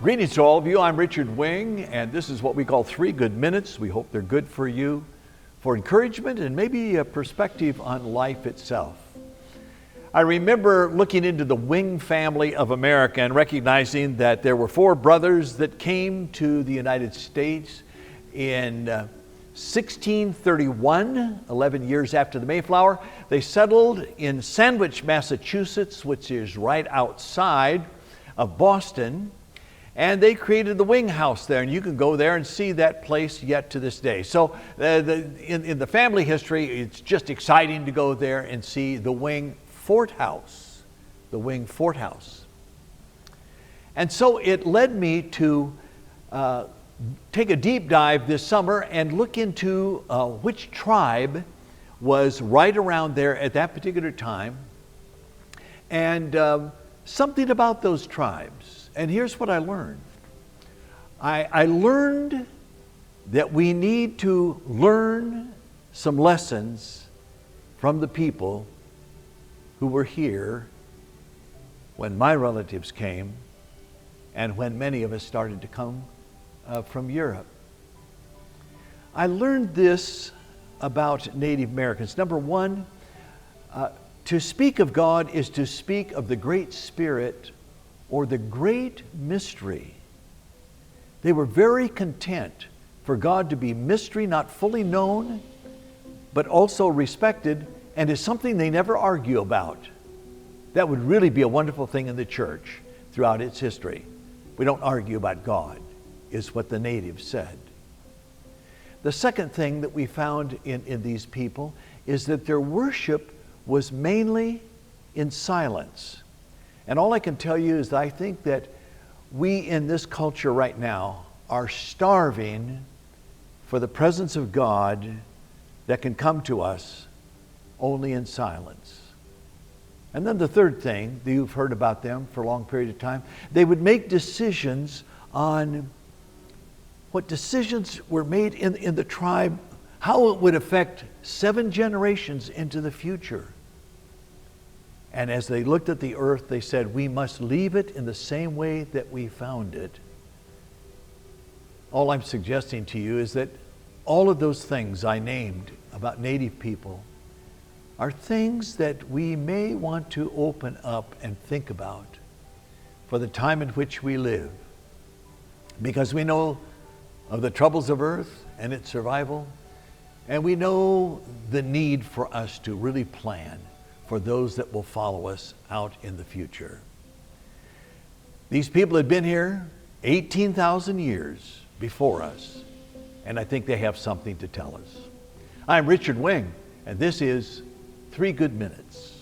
Greetings to all of you. I'm Richard Wing, and this is what we call 3 Good Minutes. We hope they're good for you, for encouragement and maybe a perspective on life itself. I remember looking into the Wing family of America and recognizing that there were 4 brothers that came to the United States in 1631, 11 years after the Mayflower. They settled in Sandwich, Massachusetts, which is right outside of Boston. And they created the Wing House there, and you can go there and see that place yet to this day. So in the family history, it's just exciting to go there and see the Wing Fort House, the Wing Fort House. And so it led me to take a deep dive this summer and look into which tribe was right around there at that particular time, and something about those tribes. And here's what I learned. I learned that we need to learn some lessons from the people who were here when my relatives came and when many of us started to come from Europe. I learned this about Native Americans. Number one, to speak of God is to speak of the Great Spirit or the great mystery. They were very content for God to be mystery, not fully known, but also respected, and is something they never argue about. That would really be a wonderful thing in the church throughout its history. We don't argue about God, is what the natives said. The second thing that we found in these people is that their worship was mainly in silence. And all I can tell you is that I think that we in this culture right now are starving for the presence of God that can come to us only in silence. And then the third thing that you've heard about them for a long period of time, they would make decisions on what decisions were made in the tribe, how it would affect 7 generations into the future. And as they looked at the earth, they said, we must leave it in the same way that we found it. All I'm suggesting to you is that all of those things I named about Native people are things that we may want to open up and think about for the time in which we live. Because we know of the troubles of earth and its survival, and we know the need for us to really plan for those that will follow us out in the future. These people had been here 18,000 years before us, and I think they have something to tell us. I'm Richard Wing, and this is 3 Good Minutes.